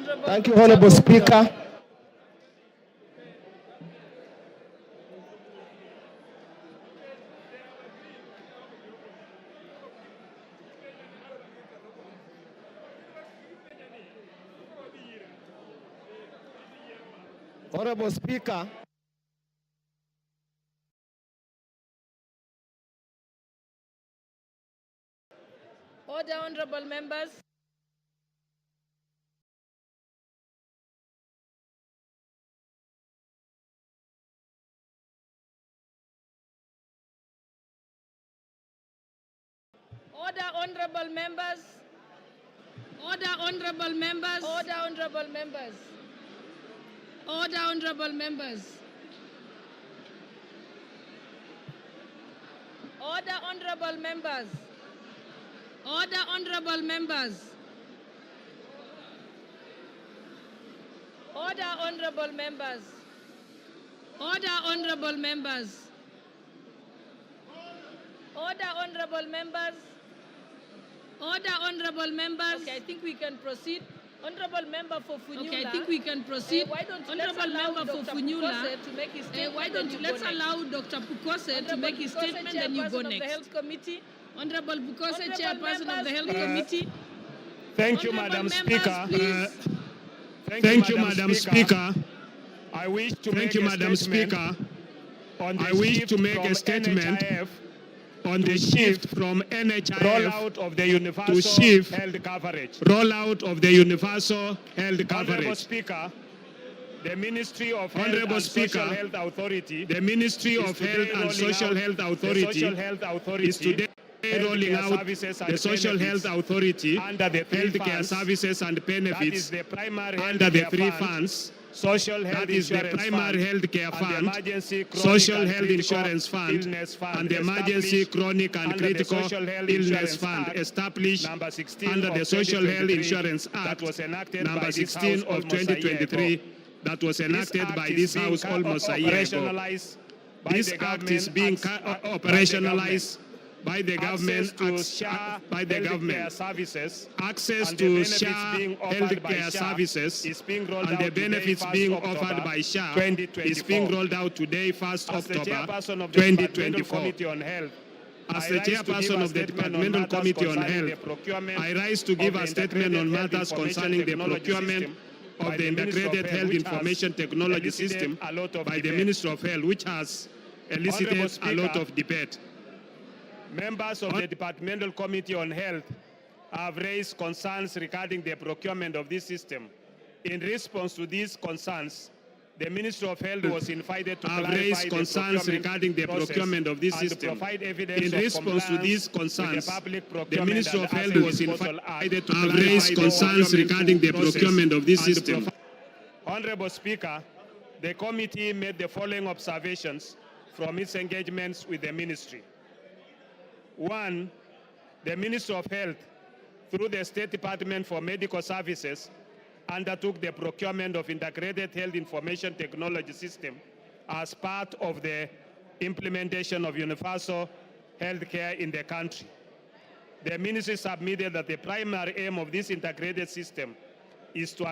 Thank you, Honorable Speaker. Honorable Speaker. Order, honorable members. Order, honorable members. Order, honorable members. Order, honorable members. Order, honorable members. Order, honorable members. Order, honorable members. Order, honorable members. Order, honorable members. Order, honorable members. Order, honorable members. Okay, I think we can proceed. Honorable member for Funyula. Okay, I think we can proceed. Why don't you honorable member for Funyula to make his statement? Why don't you let's allow Dr. Pukose to make his statement, then you go next. The Health Committee. Honorable Pukose, Chairperson of the Health Committee. Thank you, Madam Speaker. Thank you, Madam Speaker. I wish to Thank you, Madam Speaker. I wish to make a statement on the shift from NHIF rollout of the universal to shift health coverage. rollout of the universal health Honorable coverage. Speaker, the Ministry of Health Honorable and Speaker, Social Health Authority, The Ministry of Health and Social Health Authority is today rolling out the Social Health Authority under the three healthcare funds, services and that benefits is the primary under the healthcare three fund, funds. Social Health That is the Insurance primary Fund, health care and fund, the Emergency Chronic Social and Health Critical Insurance Fund, Illness Fund, and the Emergency established Chronic and under the Critical Social Health Illness Insurance Fund, Act, established number 16 under of the Social Health 2023, Insurance that Act, was enacted by number this 16 House of almost a year 2023, ago. that was enacted Act by is this being House almost a year ago. operationalized by This the act is government being as- operationalized by the government, Access to SHA by the healthcare government. services Access and the to benefits SHA being offered by healthcare SHA services is being rolled and out the today, benefits 1st being October offered by SHA 2024. is being rolled out today, 1st As the October chairperson of the Departmental 2024. Committee on Health, As I the rise to give chairperson a of the statement on Departmental matters Committee on concerning Health, the procurement I rise to give of a the statement on Integrated matters Health concerning the Information procurement Technology of by the Ministry of Integrated Health, Health which has Information Technology elicited System a lot of by the debate. Ministry of Health, which has elicited a Speaker, lot of debate. Members of the Departmental Committee on Health have raised concerns regarding the procurement of this system. In response to these concerns, the Ministry of Health was invited to Have clarify raised the concerns procurement regarding the process procurement of this and system. provide evidence In of response to these compliance with concerns, the Public the Procurement Ministry and of Health Asset was Disposal Act invited to to have clarify raised the concerns procurement regarding the process procurement of this and system. Honorable Speaker, the committee made the following observations from its engagements with the ministry. One, the Ministry of Health, through the State Department for Medical Services, undertook the procurement of Integrated Health Information Technology System as part of the implementation of universal health care in the country. The ministry submitted that the primary aim of this integrated system is to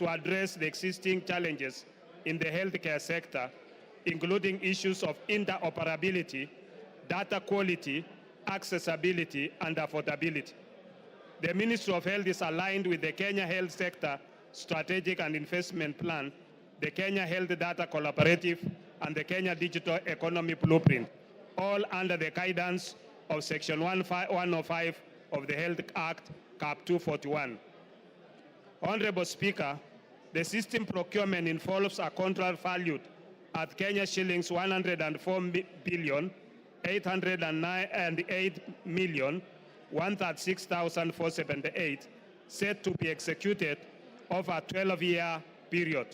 address the existing challenges in the healthcare sector, including issues of interoperability, data quality, accessibility, and affordability. The Ministry of Health is aligned with the Kenya Health Sector Strategic and Investment Plan, the Kenya Health Data Collaborative, and the Kenya Digital Economy Blueprint, all under the guidance of Section 105 of the Health Act, Cap 241. Honorable Speaker, the system procurement involves a contract valued at Kenya shillings 104,808,136,478, set to be executed over a 12-year period.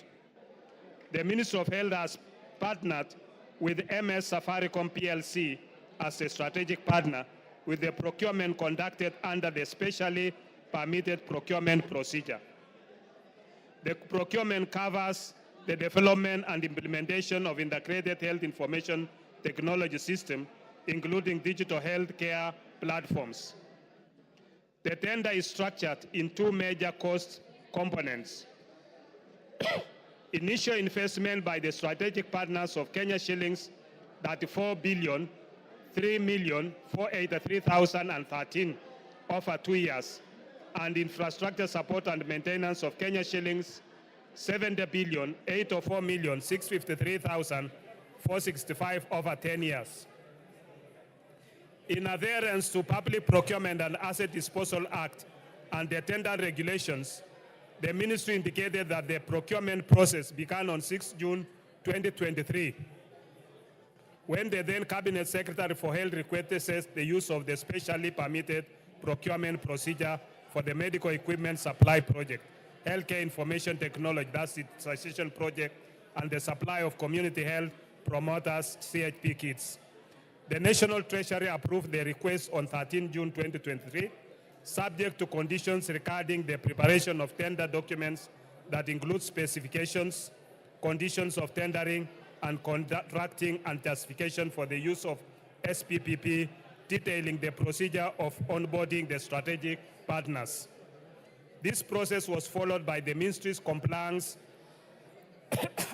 The Ministry of Health has partnered with MS Safaricom PLC as a strategic partner with the procurement conducted under the specially permitted procurement procedure. The procurement covers the development and implementation of integrated health information technology system, including digital healthcare platforms. The tender is structured in two major cost components. Initial investment by the strategic partners of Kenya shillings 34,03,483,013 over 2 years, and infrastructure support and maintenance of Kenya shillings 70,804,653,465 over 10 years. In adherence to Public Procurement and Asset Disposal Act and the tender regulations, the ministry indicated that the procurement process began on 6 June 2023, when the then Cabinet Secretary for Health requested the use of the specially permitted procurement procedure for the medical equipment supply project, healthcare information technology, that's the transition project, and the supply of community health promoters, CHP kits. The National Treasury approved the request on 13 June 2023, subject to conditions regarding the preparation of tender documents that include specifications, conditions of tendering, and contracting and justification for the use of SPPP, detailing the procedure of onboarding the strategic partners. This process was followed by the ministry's compliance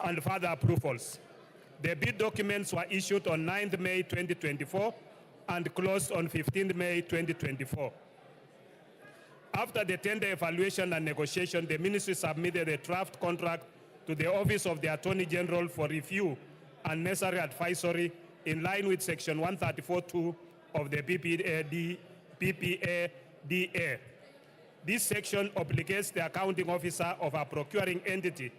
and further approvals. The bid documents were issued on 9th May 2024 and closed on 15th May 2024. After the tender evaluation and negotiation, the ministry submitted a draft contract to the Office of the Attorney General for review and necessary advisory in line with Section 134(2) of the PPADA. This section obligates the accounting officer of a procuring entity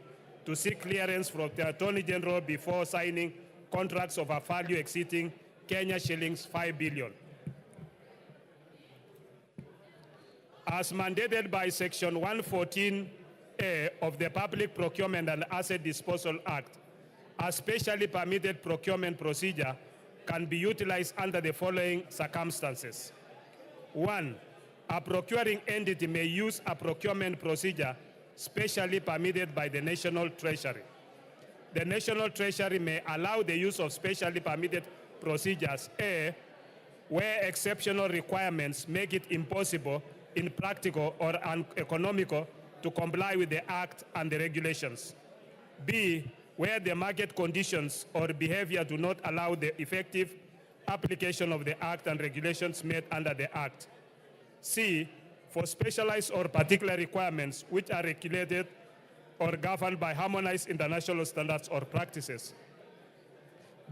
to seek clearance from the Attorney General before signing contracts of a value exceeding Kenya shillings 5 billion. As mandated by Section 114A of the Public Procurement and Asset Disposal Act, a specially permitted procurement procedure can be utilized under the following circumstances. 1, a procuring entity may use a procurement procedure specially permitted by the National Treasury. The National Treasury may allow the use of specially permitted procedures, A, where exceptional requirements make it impossible, impractical, or uneconomical to comply with the Act and the regulations. B, where the market conditions or behavior do not allow the effective application of the Act and regulations made under the Act. C, for specialized or particular requirements which are regulated or governed by harmonized international standards or practices.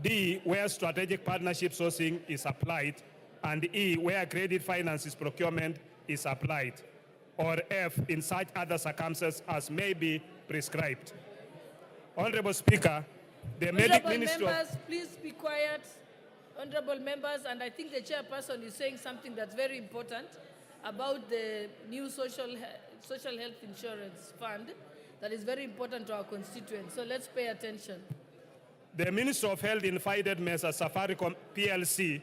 D, where strategic partnership sourcing is applied, and E, where credit finances procurement is applied, or F, in such other circumstances as may be prescribed. Honorable Speaker, the Medic Ministry members, please be quiet. Honorable members, and I think the chairperson is saying something that's very important about the new social health insurance fund that is very important to our constituents. So let's pay attention. The Minister of Health invited Mesa Safaricom PLC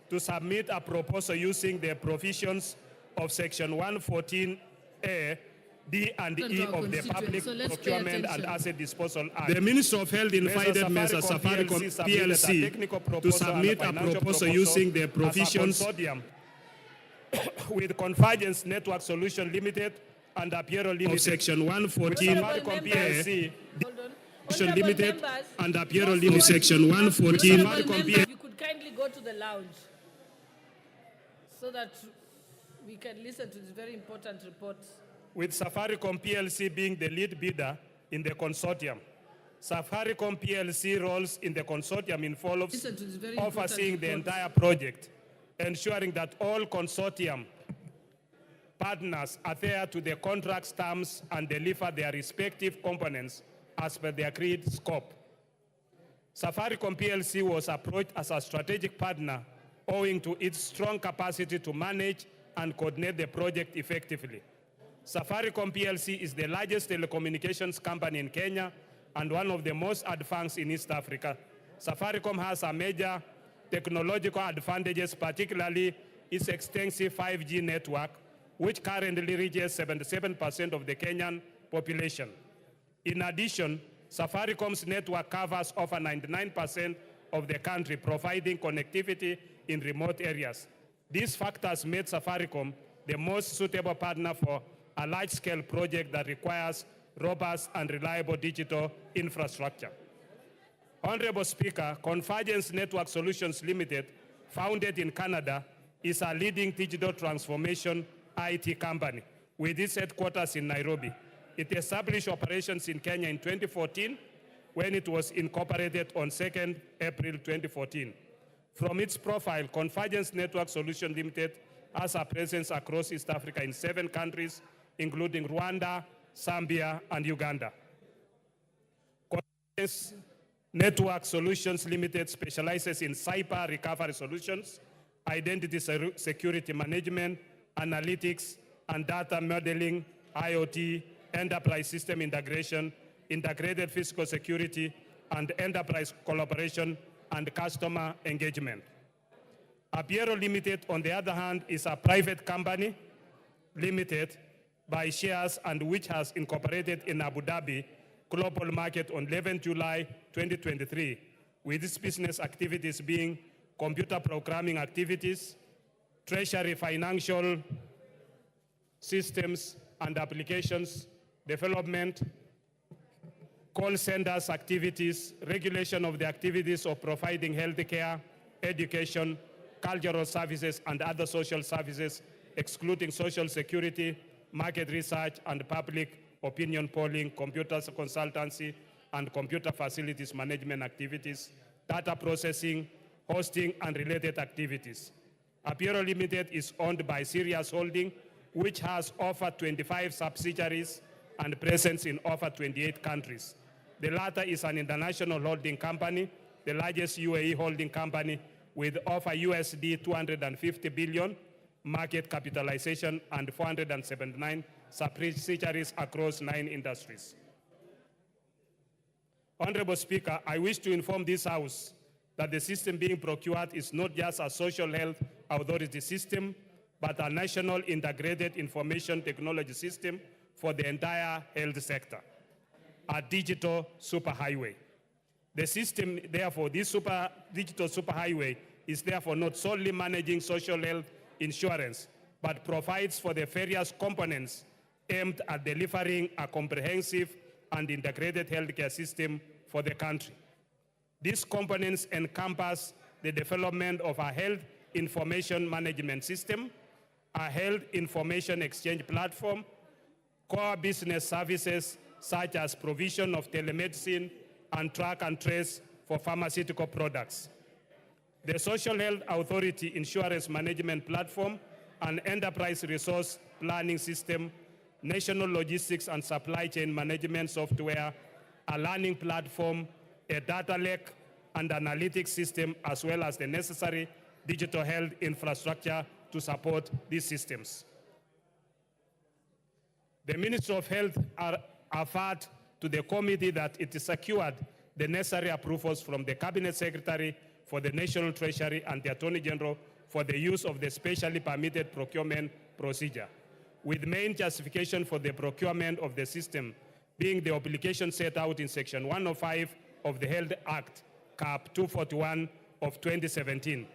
to submit a proposal using the provisions of Section 114A, D and E of the Public Procurement and Asset Disposal Act. The Minister of Health invited Mesa Safaricom PLC to submit a proposal using the provisions with Convergence Network Solution Limited and Apiero Limited of Section 114A, Limited and Apiero Limited. Section 114. If you could kindly go to the lounge so that we can listen to this very important report. With Safaricom PLC being the lead bidder in the consortium. Safaricom PLC roles in the consortium involves overseeing the entire project, ensuring that all consortium partners adhere to the contract's terms and deliver their respective components as per the agreed scope. Safaricom PLC was approached as a strategic partner owing to its strong capacity to manage and coordinate the project effectively. Safaricom PLC is the largest telecommunications company in Kenya and one of the most advanced in East Africa. Safaricom has a major technological advantages, particularly its extensive 5G network, which currently reaches 77% of the Kenyan population. In addition, Safaricom's network covers over 99% of the country, providing connectivity in remote areas. These factors made Safaricom the most suitable partner for a large-scale project that requires robust and reliable digital infrastructure. Honorable Speaker, Convergence Network Solutions Limited, founded in Canada, is a leading digital transformation IT company with its headquarters in Nairobi. It established operations in Kenya in 2014 when it was incorporated on 2nd April 2014. From its profile, Convergence Network Solutions Limited has a presence across East Africa in 7 countries, including Rwanda, Zambia, and Uganda. Convergence Network Solutions Limited specializes in cyber recovery solutions, identity security management, analytics, and data modeling, IoT, enterprise system integration, integrated physical security, and enterprise collaboration and customer engagement. Apiero Limited, on the other hand, is a private company limited by shares and which has incorporated in Abu Dhabi global market on 11 July 2023, with its business activities being computer programming activities, treasury financial systems and applications development, call centers activities, regulation of the activities of providing healthcare, education, cultural services, and other social services, excluding social security, market research, and public opinion polling, computer consultancy, and computer facilities management activities, data processing, hosting, and related activities. Apiero Limited is owned by Sirius Holding, which has over 25 subsidiaries and presence in over 28 countries. The latter is an international holding company, the largest UAE holding company with over USD 250 billion market capitalization and 479 subsidiaries across 9 industries. Honorable Speaker, I wish to inform this House that the system being procured is not just a social health authority system, but a national integrated information technology system for the entire health sector, a digital superhighway. The system, therefore, this digital superhighway is therefore not solely managing social health insurance, but provides for the various components aimed at delivering a comprehensive and integrated healthcare system for the country. These components encompass the development of a health information management system, a health information exchange platform, core business services such as provision of telemedicine and track and trace for pharmaceutical products, the Social Health Authority Insurance Management Platform, an enterprise resource planning system, national logistics and supply chain management software, a learning platform, a data lake, and analytics system, as well as the necessary digital health infrastructure to support these systems. The Ministry of Health averred to the committee that it secured the necessary approvals from the Cabinet Secretary for the National Treasury and the Attorney General for the use of the specially permitted procurement procedure, with main justification for the procurement of the system being the obligation set out in Section 105 of the Health Act, Cap 241 of 2017.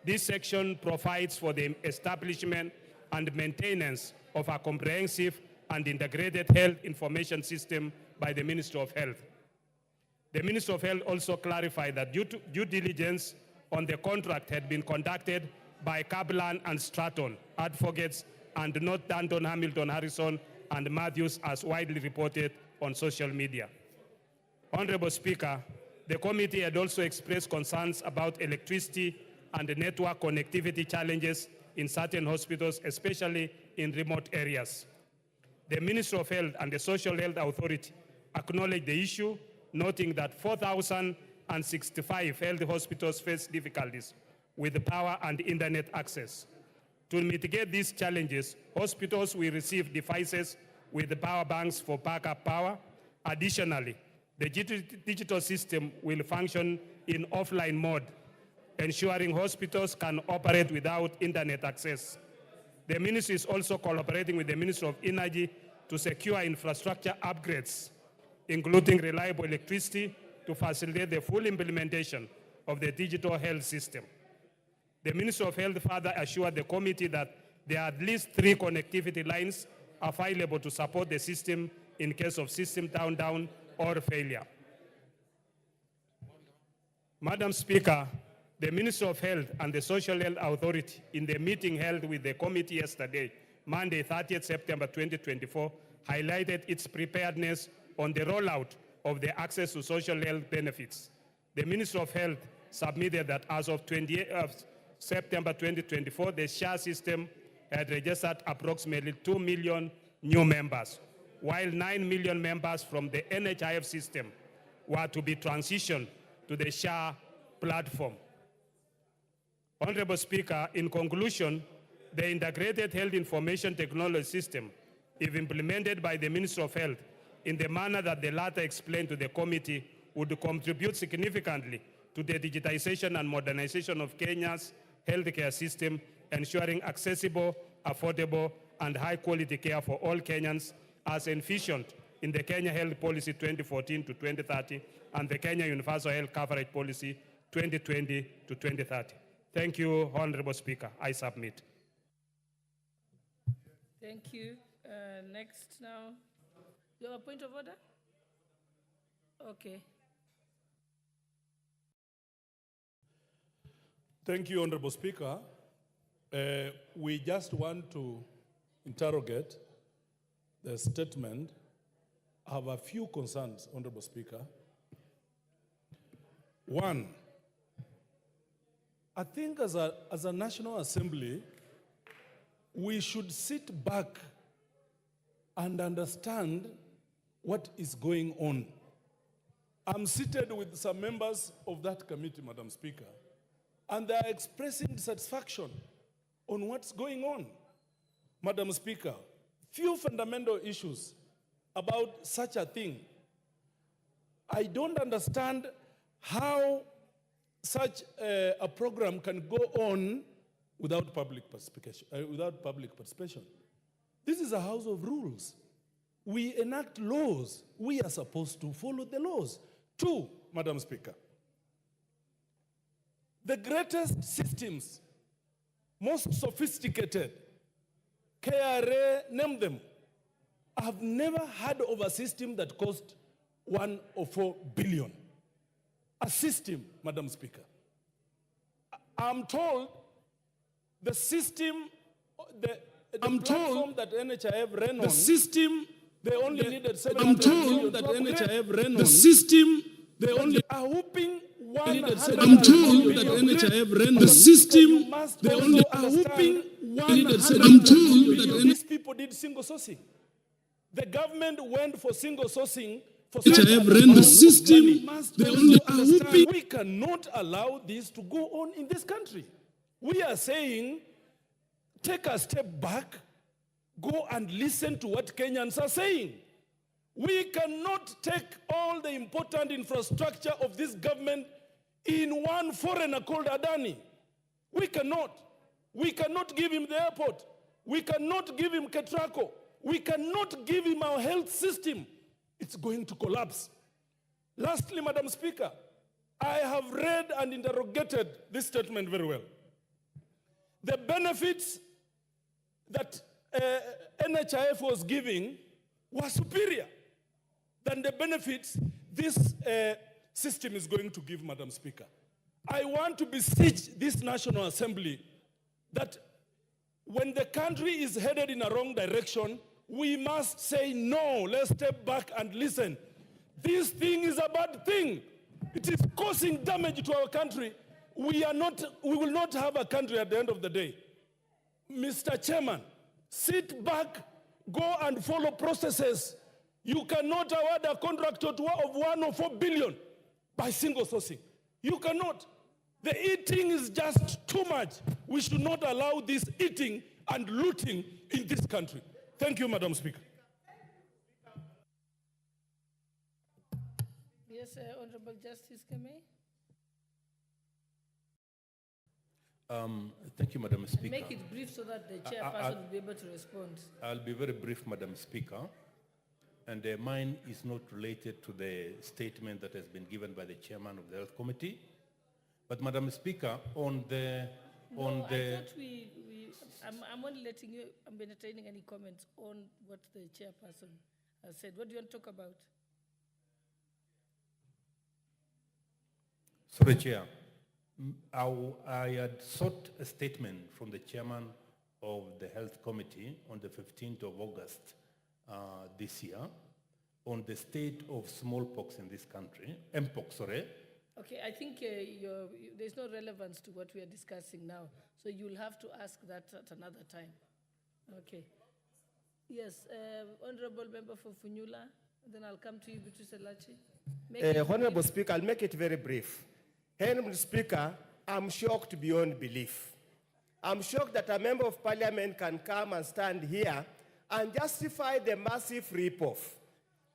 This section provides for the establishment and maintenance of a comprehensive and integrated health information system by the Ministry of Health. The Ministry of Health also clarified that due diligence on the contract had been conducted by Kaplan and Stratton advocates and not Danton, Hamilton, Harrison, and Matthews as widely reported on social media. Honorable Speaker, the committee had also expressed concerns about electricity and network connectivity challenges in certain hospitals, especially in remote areas. The Ministry of Health and the Social Health Authority acknowledged the issue, noting that 4,065 health hospitals face difficulties with power and internet access. To mitigate these challenges, hospitals will receive devices with power banks for backup power. Additionally, the digital system will function in offline mode, ensuring hospitals can operate without internet access. The ministry is also collaborating with the Ministry of Energy to secure infrastructure upgrades, including reliable electricity, to facilitate the full implementation of the digital health system. The Ministry of Health further assured the committee that there are at least 3 connectivity lines available to support the system in case of system down or failure. Madam Speaker, the Ministry of Health and the Social Health Authority, in the meeting held with the committee yesterday, Monday, 30th September 2024, highlighted its preparedness on the rollout of the access to social health benefits. The Ministry of Health submitted that as of 28th of September 2024, the SHA system had registered approximately 2 million new members, while 9 million members from the NHIF system were to be transitioned to the SHA platform. Honorable Speaker, in conclusion, the Integrated Health Information Technology System, if implemented by the Ministry of Health in the manner that the latter explained to the committee, would contribute significantly to the digitization and modernization of Kenya's healthcare system, ensuring accessible, affordable, and high-quality care for all Kenyans, as envisioned in the Kenya Health Policy 2014 to 2030 and the Kenya Universal Health Coverage Policy 2020 to 2030. Thank you, Honorable Speaker. I submit. Thank you. Next now. You have a point of order? Okay. Thank you, Honorable Speaker. We just want to interrogate the statement. I have a few concerns, Honorable Speaker. One, I think as a National Assembly, we should sit back and understand what is going on. I'm seated with some members of that committee, Madam Speaker, and they are expressing dissatisfaction on what's going on. Madam Speaker, few fundamental issues about such a thing. I don't understand how such a program can go on without public participation. This is a house of rules. We enact laws. We are supposed to follow the laws. Two, Madam Speaker, the greatest systems, most sophisticated, KRA, name them, I have never heard of a system that cost 1 or 4 billion. A system, Madam Speaker. I'm told the system, the platform that NHIF ran on, the system, they only needed 700 million that NHIF ran on. The system, they only are whooping 100 I'm told that NHIF ran the system, they only are whooping 100 I'm told that these people did single sourcing. The government went for single sourcing for NHIF ran the system, they only are whooping. We cannot allow this to go on in this country. We are saying, take a step back, go and listen to what Kenyans are saying. We cannot take all the important infrastructure of this government in one foreigner called Adani. We cannot. We cannot give him the airport. We cannot give him Ketraco. We cannot give him our health system. It's going to collapse. Lastly, Madam Speaker, I have read and interrogated this statement very well. The benefits that NHIF was giving were superior than the benefits this system is going to give, Madam Speaker. I want to beseech this National Assembly that when the country is headed in a wrong direction, we must say no. Let's step back and listen. This thing is a bad thing. It is causing damage to our country. We will not have a country at the end of the day. Mr. Chairman, sit back, go and follow processes. You cannot award a contractor of 1 or 4 billion by single sourcing. You cannot. The eating is just too much. We should not allow this eating and looting in this country. Thank you, Madam Speaker. Yes, Honorable Justice Kemei. Thank you, Madam Speaker. Make it brief so that the chairperson will be able to respond. I'll be very brief, Madam Speaker. And mine is not related to the statement that has been given by the chairman of the Health Committee. But, Madam Speaker, I thought I'm only letting you, I'm entertaining any comments on what the chairperson. has said. What do you want to talk about? Sorry, Chair. I had sought a statement from the chairman of the Health Committee on the 15th of August this year on the state of smallpox in this country, mpox, sorry. Okay, I think there's no relevance to what we are discussing now, so you'll have to ask that at another time. Okay. Yes, Honorable Member for Funyula, then I'll come to you, Beatrice Elachi. Honorable Speaker, I'll make it very brief. Honorable Speaker, I'm shocked beyond belief. I'm shocked that a member of parliament can come and stand here and justify the massive rip-off.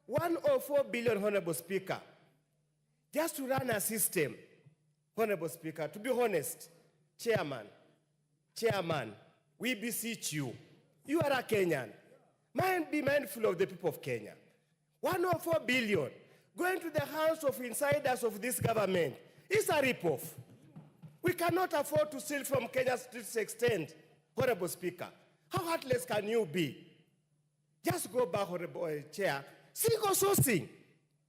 104 billion, Honorable Speaker, just to run a system. Honorable Speaker, to be honest, Chairman, we beseech you. You are a Kenyan. Be mindful of the people of Kenya. 104 billion going to the hands of insiders of this government is a rip-off. We cannot afford to steal from Kenya to this extent, Honorable Speaker. How heartless can you be? Just go back, Honorable Chair. Single sourcing,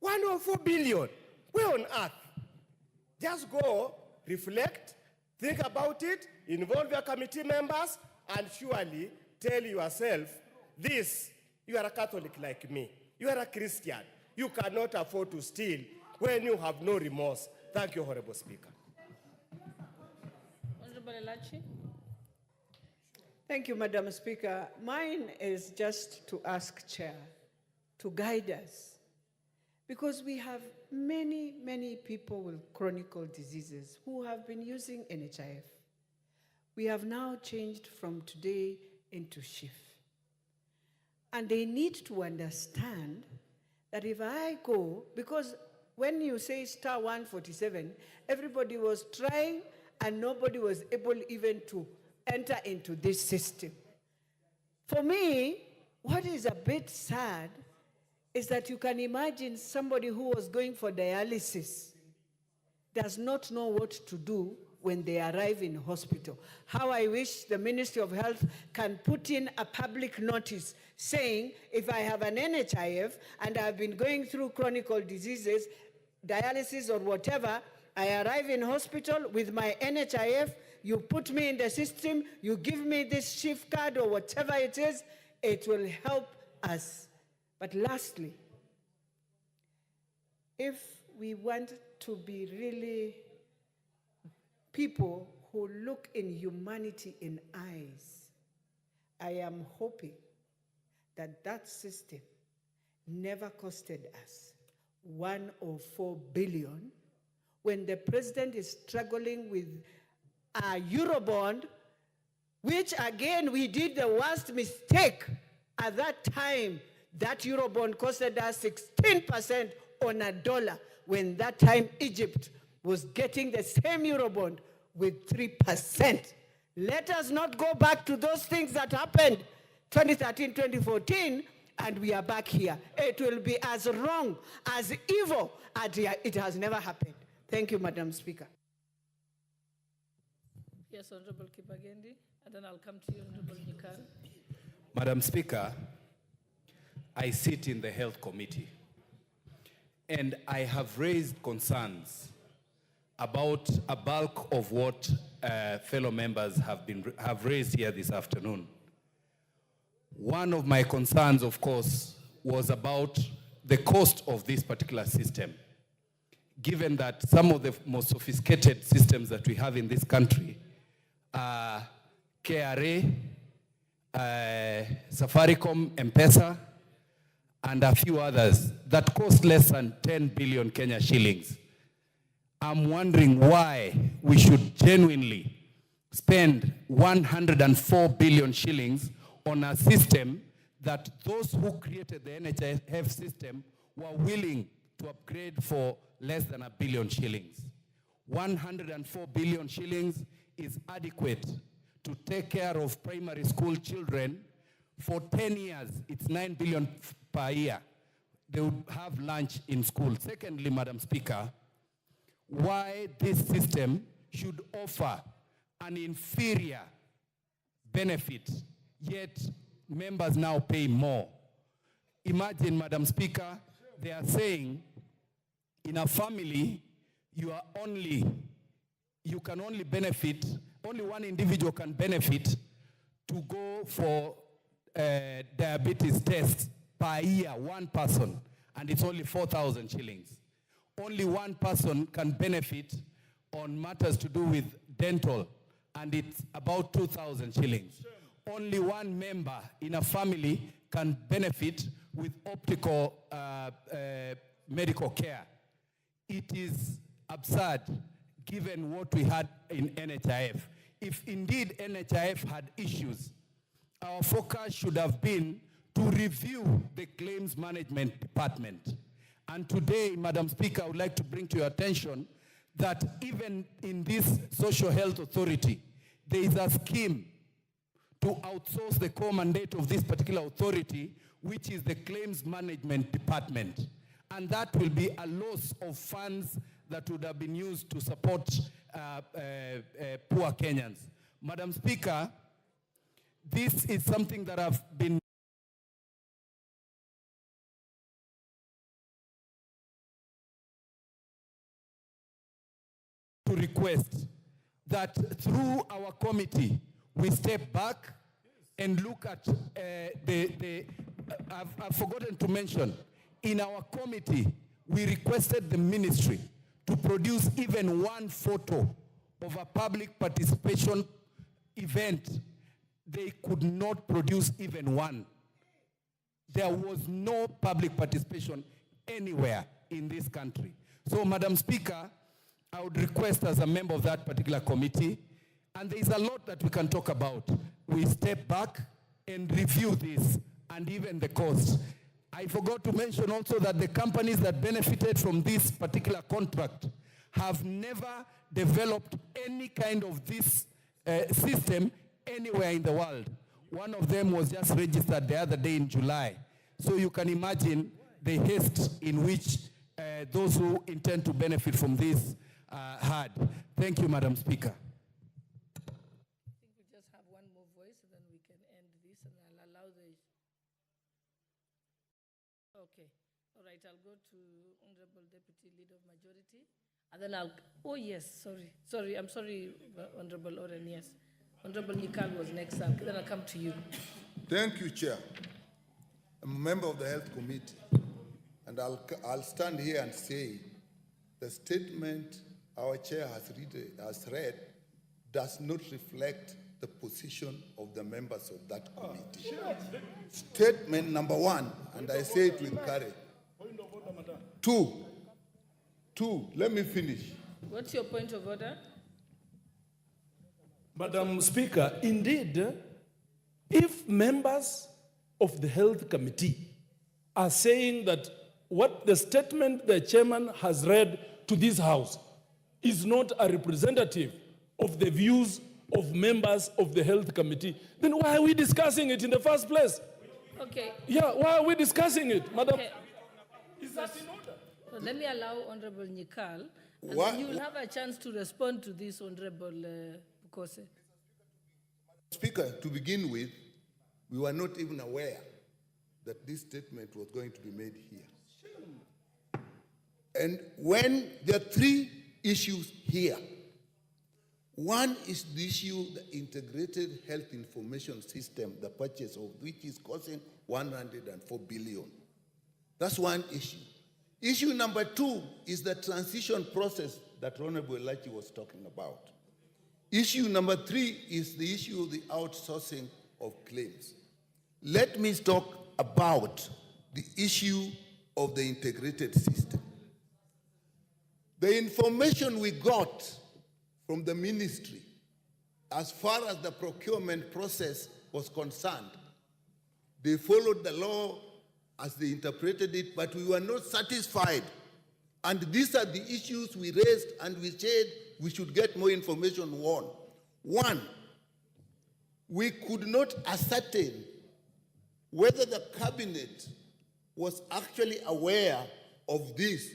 104 billion. Where on earth? Just go, reflect, think about it, involve your committee members, and surely tell yourself, this, you are a Catholic like me. You are a Christian. You cannot afford to steal when you have no remorse. Thank you, Honorable Speaker. Honorable Elachi. Thank you, Madam Speaker. Mine is just to ask Chair to guide us, because we have many, many people with chronic diseases who have been using NHIF. We have now changed from today into shift. And they need to understand that if I go, because when you say star 147, everybody was trying and nobody was able even to enter into this system. For me, what is a bit sad is that you can imagine somebody who was going for dialysis does not know what to do when they arrive in hospital. How I wish the Ministry of Health can put in a public notice saying, if I have an NHIF and I've been going through chronic diseases, dialysis or whatever, I arrive in hospital with my NHIF, you put me in the system, you give me this shift card or whatever it is, it will help us. But lastly, if we want to be really people who look in humanity in eyes, I am hoping that that system never costed us 104 billion when the president is struggling with a Eurobond, which again we did the worst mistake at that time. That Eurobond costed us 16% on a dollar, when that time Egypt was getting the same Eurobond with 3%. Let us not go back to those things that happened 2013, 2014, and we are back here. It will be as wrong, as evil, as it has never happened. Thank you, Madam Speaker. Yes, Honorable Kibagendi, and then I'll come to you, Honorable Nyikal. Madam Speaker, I sit in the Health Committee, and I have raised concerns about a bulk of what fellow members have raised here this afternoon. One of my concerns, of course, was about the cost of this particular system, given that some of the most sophisticated systems that we have in this country are KRA, Safaricom, M-Pesa, and a few others that cost less than 10 billion Kenya shillings. I'm wondering why we should genuinely spend 104 billion shillings on a system that those who created the NHIF system were willing to upgrade for less than 1 billion shillings. 104 billion shillings is adequate to take care of primary school children. For 10 years, it's 9 billion per year. They would have lunch in school. Secondly, Madam Speaker, why this system should offer an inferior benefit, yet members now pay more. imagine, Madam Speaker, they are saying in a family, you can only benefit, only one individual can benefit to go for diabetes tests per year, one person, and it's only 4,000 shillings. Only one person can benefit on matters to do with dental, and it's about 2,000 shillings. Only one member in a family can benefit with optical medical care. It is absurd given what we had in NHIF. If indeed NHIF had issues, our focus should have been to review the claims management department. And today, Madam Speaker, I would like to bring to your attention that even in this social health authority, there is a scheme to outsource the core mandate of this particular authority, which is the claims management department. And that will be a loss of funds that would have been used to support poor Kenyans. Madam Speaker, this is something that I've been to request that through our committee, we step back and look at I've forgotten to mention, in our committee, we requested the ministry to produce even one photo of a public participation event. They could not produce even one. There was no public participation anywhere in this country. So, Madam Speaker, I would request as a member of that particular committee, and there is a lot that we can talk about. We step back and review this and even the cost. I forgot to mention also that the companies that benefited from this particular contract have never developed any kind of this system anywhere in the world. One of them was just registered the other day in July. So you can imagine the haste in which those who intend to benefit from this had. Thank you, Madam Speaker. I think we just have one more voice, and then we can end this, and I'll allow the... Okay. All right, I'll go to Honorable Deputy Leader of Majority, and then I'll... Oh, yes, sorry. I'm sorry, Honorable Oren, yes. Honorable Nikal was next, then I'll come to you. Thank you, Chair. I'm a member of the Health Committee, and I'll stand here and say the statement our Chair has read does not reflect the position of the members of that committee. Statement number one, and I say it with courage. Two, let me finish. What's your point of order? Madam Speaker, indeed, if members of the Health Committee are saying that what the statement the chairman has read to this House is not a representative of the views of members of the Health Committee, then why are we discussing it in the first place? Okay. Yeah, why are we discussing it, Madam? Okay. Is that in order? So let me allow Honorable Nikal, and What? then you will have a chance to respond to this, Honorable Bukose. Speaker, to begin with, we were not even aware that this statement was going to be made here. And when there are three issues here, one is the issue, the integrated health information system, the purchase of which is costing 104 billion. That's one issue. Issue number two is the transition process that Honorable Elachi was talking about. Issue number three is the issue of the outsourcing of claims. Let me talk about the issue of the integrated system. The information we got from the ministry as far as the procurement process was concerned, they followed the law as they interpreted it, but we were not satisfied. And these are the issues we raised, and we said we should get more information on. One, we could not ascertain whether the cabinet was actually aware of this.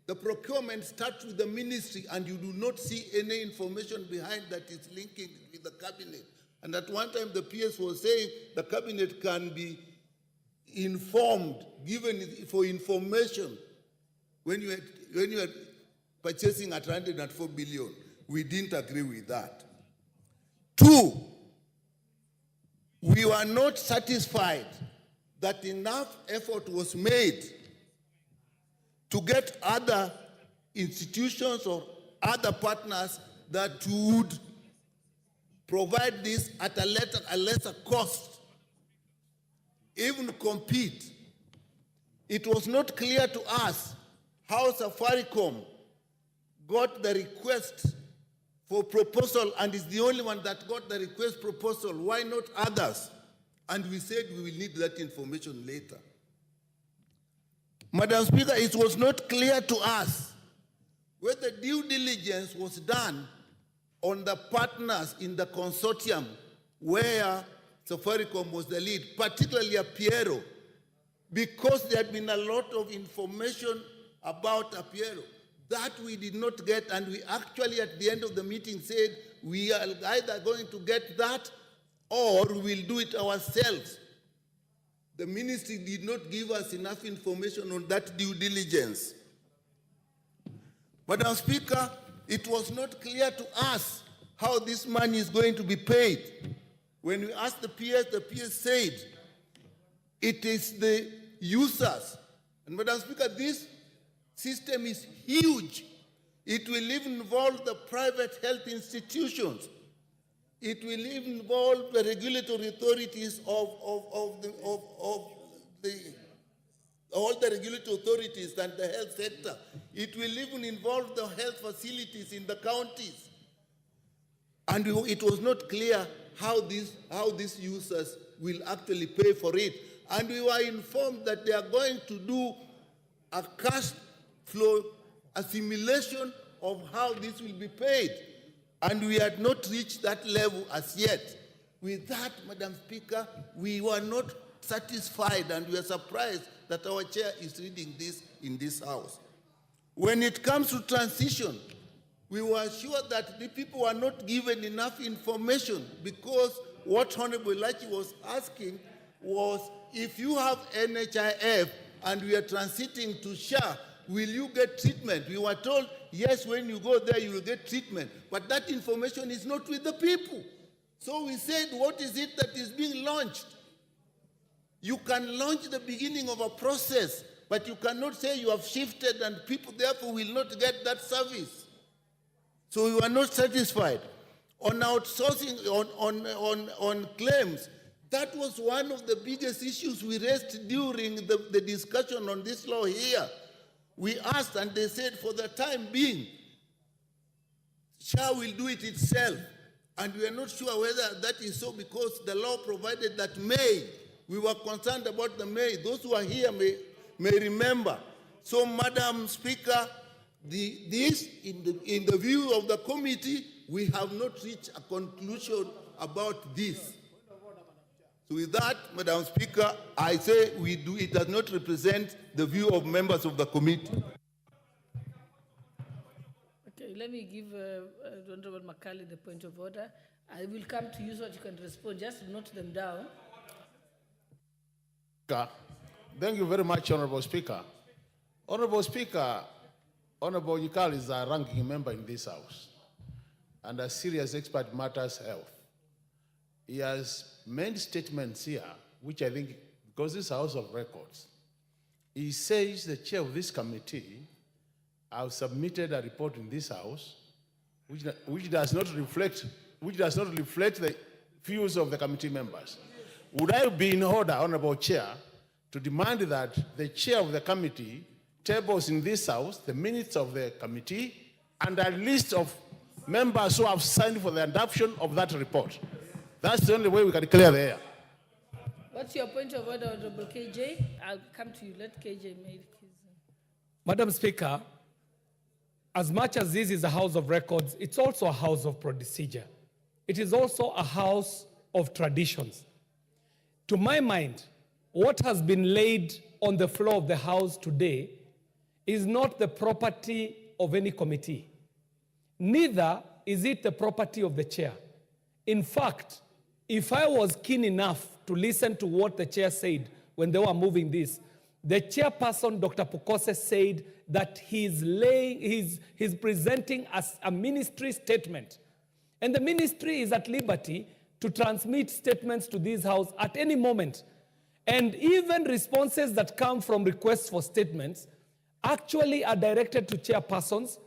The procurement starts with the ministry, and you do not see any information behind that is linking with the cabinet. And at one time, the PS was saying the cabinet can be informed, given for information when you were purchasing at 104 billion. We didn't agree with that. 2, we were not satisfied that enough effort was made to get other institutions or other partners that would provide this at a lesser cost, even compete. It was not clear to us how Safaricom got the request for proposal and is the only one that got the request proposal. Why not others? And we said we will need that information later. Madam Speaker, it was not clear to us whether due diligence was done on the partners in the consortium where Safaricom was the lead, particularly Apiero, because there had been a lot of information about Apiero. That we did not get, and we actually at the end of the meeting said we are either going to get that or we'll do it ourselves. The ministry did not give us enough information on that due diligence. Madam Speaker, it was not clear to us how this money is going to be paid. When we asked the PS said it is the users. And Madam Speaker, this system is huge. It will even involve the private health institutions. It will even involve the regulatory authorities all the regulatory authorities and the health sector. It will even involve the health facilities in the counties. And it was not clear how these users will actually pay for it. And we were informed that they are going to do a cash flow, a simulation of how this will be paid. And we had not reached that level as yet. With that, Madam Speaker, we were not satisfied and we are surprised that our chair is reading this in this House. When it comes to transition, we were sure that the people were not given enough information, because what Honorable Lachi was asking was, if you have NHIF and we are transiting to SHA, will you get treatment? We were told, yes, when you go there, you will get treatment. But that information is not with the people. So we said, what is it that is being launched? You can launch the beginning of a process, but you cannot say you have shifted and people therefore will not get that service. So we were not satisfied. On outsourcing, on claims, that was one of the biggest issues we raised during the discussion on this law here. We asked and they said for the time being, SHA will do it itself. And we are not sure whether that is so, because the law provided that May. We were concerned about the May. Those who are here may remember. So, Madam Speaker, this, in the view of the committee, we have not reached a conclusion about this. So with that, Madam Speaker, I say it does not represent the view of members of the committee. Okay, let me give Honorable Makali the point of order. I will come to you so that you can respond. Just note them down. Thank you very much, Honorable Speaker. Honorable Speaker, Honorable Yikal is a ranking member in this House and a serious expert in matters health. He has made statements here, which I think, because this House of Records, he says the chair of this committee have submitted a report in this House which does not reflect the views of the committee members. Would I be in order, Honorable Chair, to demand that the chair of the committee tables in this House the minutes of the committee and a list of members who have signed for the adoption of that report? That's the only way we can clear the air. What's your point of order, Honorable KJ? I'll come to you. Let KJ make his... Madam Speaker, as much as this is a House of Records, it's also a House of procedure. It is also a House of traditions. To my mind, what has been laid on the floor of the House today is not the property of any committee. Neither is it the property of the chair. In fact, if I was keen enough to listen to what the chair said when they were moving this, the chairperson, Dr. Pukose, said that he's presenting as a ministry statement. And the ministry is at liberty to transmit statements to this house at any moment. And even responses that come from requests for statements actually are directed to chairpersons.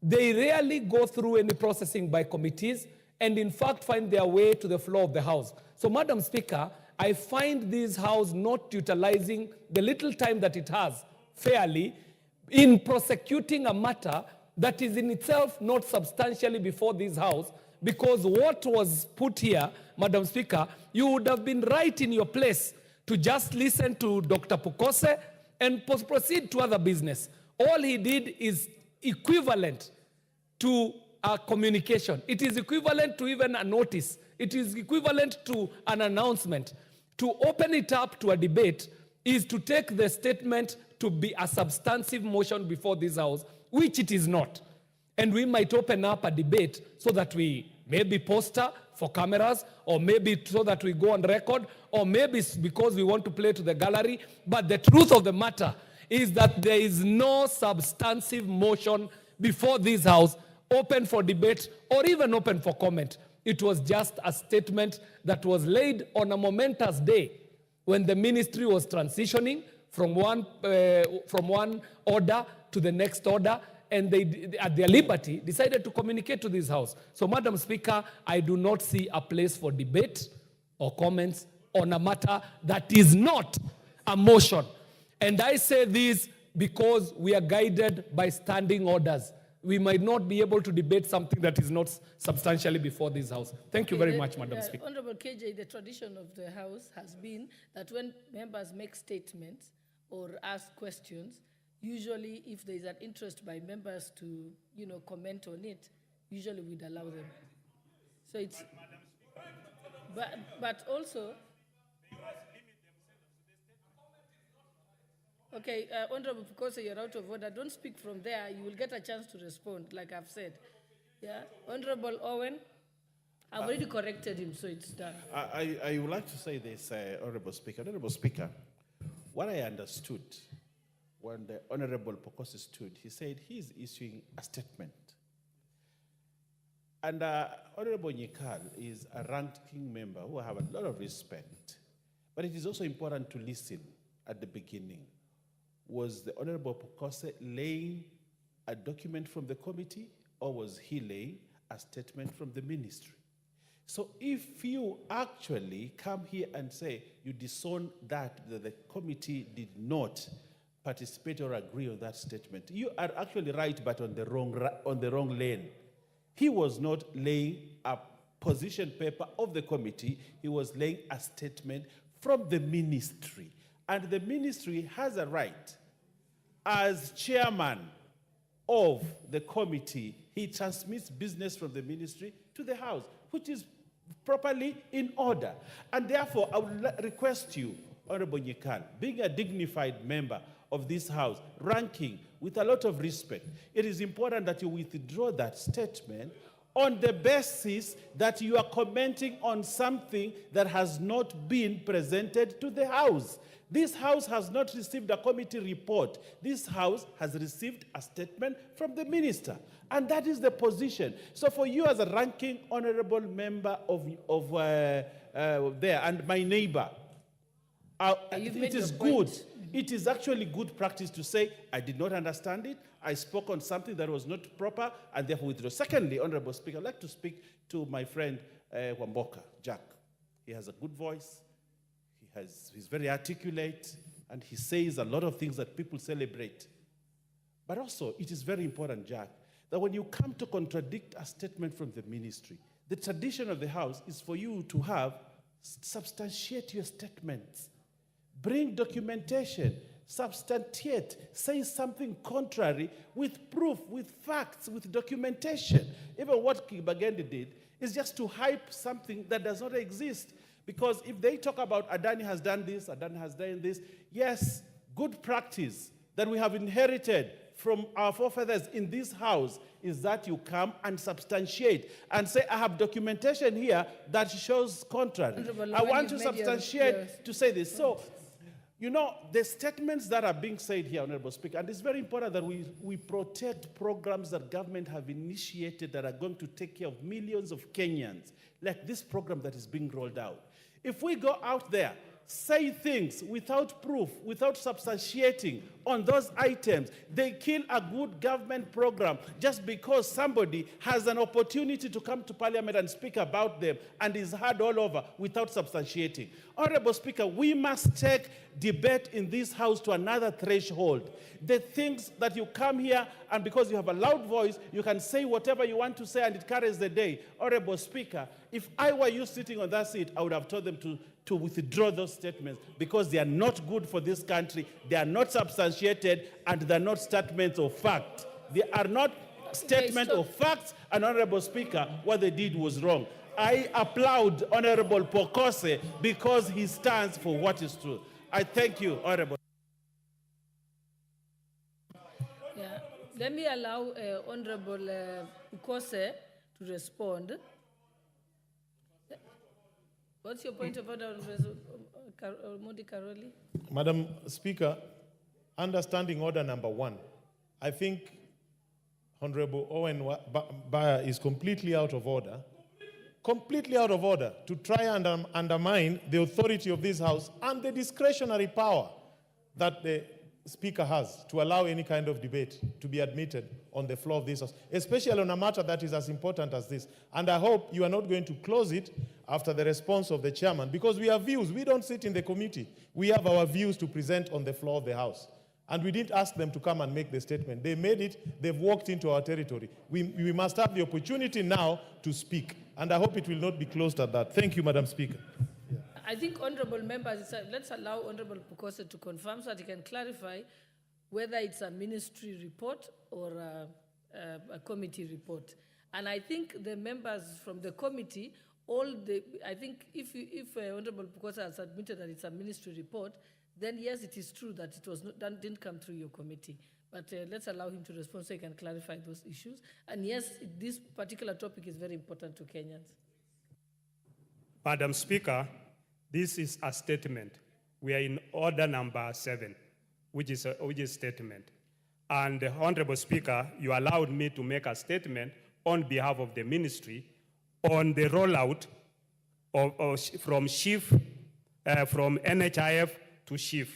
They rarely go through any processing by committees and in fact find their way to the floor of the House. So, Madam Speaker, I find this House not utilizing the little time that it has fairly in prosecuting a matter that is in itself not substantially before this House, because what was put here, Madam Speaker, you would have been right in your place to just listen to Dr. Pukose and proceed to other business. All he did is equivalent to a communication. It is equivalent to even a notice. It is equivalent to an announcement. To open it up to a debate is to take the statement to be a substantive motion before this House, which it is not. And we might open up a debate so that we maybe poster for cameras, or maybe so that we go on record, or maybe because we want to play to the gallery. But the truth of the matter is that there is no substantive motion before this House open for debate or even open for comment. It was just a statement that was laid on a momentous day when the ministry was transitioning from one order to the next order, and they, at their liberty, decided to communicate to this House. So, Madam Speaker, I do not see a place for debate or comments on a matter that is not a motion. And I say this because we are guided by standing orders. We might not be able to debate something that is not substantially before this House. Thank you very much, Madam Speaker. Honorable KJ, the tradition of the House has been that when members make statements or ask questions, usually if there is an interest by members to, comment on it, usually we'd allow them. So it's, but also, okay, Honorable Pukose, you're out of order. Don't speak from there. You will get a chance to respond, like I've said. Yeah, Honorable Owen, I've already corrected him, so it's done. I would like to say this, Honorable Speaker. Honorable Speaker, what I understood when the Honorable Pukose stood, he said he's issuing a statement. And Honorable Nyikal is a ranking member who I have a lot of respect. But it is also important to listen at the beginning. Was the Honorable Pukose laying a document from the committee, or was he laying a statement from the ministry? So if you actually come here and say you disown that the committee did not participate or agree on that statement, you are actually right, but on the wrong lane. He was not laying a position paper of the committee. He was laying a statement from the ministry. And the ministry has a right, as chairman of the committee, he transmits business from the ministry to the House, which is properly in order. And therefore, I would request you, Honorable Nyikal, being a dignified member of this House, ranking with a lot of respect, it is important that you withdraw that statement on the basis that you are commenting on something that has not been presented to the House. This House has not received a committee report. This House has received a statement from the minister. And that is the position. So for you as a ranking honorable member of there and my neighbor, it is good. It is actually good practice to say, I did not understand it. I spoke on something that was not proper, and therefore withdraw. Secondly, Honorable Speaker, I'd like to speak to my friend Wamboka, Jack. He has a good voice. He's very articulate, and he says a lot of things that people celebrate. But also, it is very important, Jack, that when you come to contradict a statement from the ministry, the tradition of the House is for you to substantiate your statements. Bring documentation, substantiate, say something contrary with proof, with facts, with documentation. Even what Kibagendi did is just to hype something that does not exist. Because if they talk about Adani has done this, Adani has done this, yes, good practice that we have inherited from our forefathers in this House is that you come and substantiate and say, I have documentation here that shows contrary. I want to substantiate to say this. So, You know, the statements that are being said here, Honorable Speaker, and it's very important that we protect programs that government have initiated that are going to take care of millions of Kenyans, like this program that is being rolled out. If we go out there, say things without proof, without substantiating on those items, they kill a good government program just because somebody has an opportunity to come to Parliament and speak about them and is heard all over without substantiating. Honorable Speaker, we must take debate in this House to another threshold. The things that you come here and because you have a loud voice, you can say whatever you want to say and it carries the day. Honorable Speaker, if I were you sitting on that seat, I would have told them to withdraw those statements because they are not good for this country, they are not substantiated, and they are not statements of fact. They are not statements of facts, and Honorable Speaker, what they did was wrong. I applaud Honorable Pokose because he stands for what is true. I thank you, Honorable. Yeah. Let me allow Honorable Pokose to respond. What's your point of order, Modi Karoli? Madam Speaker, understanding order number 1, I think Honorable Owen Baya is completely out of order to try and undermine the authority of this House and the discretionary power that the Speaker has to allow any kind of debate to be admitted on the floor of this House, especially on a matter that is as important as this. And I hope you are not going to close it after the response of the chairman, because we have views. We don't sit in the committee. We have our views to present on the floor of the House. And we didn't ask them to come and make the statement. They made it. They've walked into our territory. We must have the opportunity now to speak. And I hope it will not be closed at that. Thank you, Madam Speaker. I think honorable members, let's allow Honorable Pokose to confirm so that he can clarify whether it's a ministry report or a committee report. And I think the members from the committee, I think if Honorable Pokose has admitted that it's a ministry report, then yes, it is true that it was not, that didn't come through your committee. But let's allow him to respond so he can clarify those issues. And yes, this particular topic is very important to Kenyans. Madam Speaker, this is a statement. We are in order number 7, which is statement. And Honorable Speaker, you allowed me to make a statement on behalf of the ministry on the rollout from NHIF to SHIF.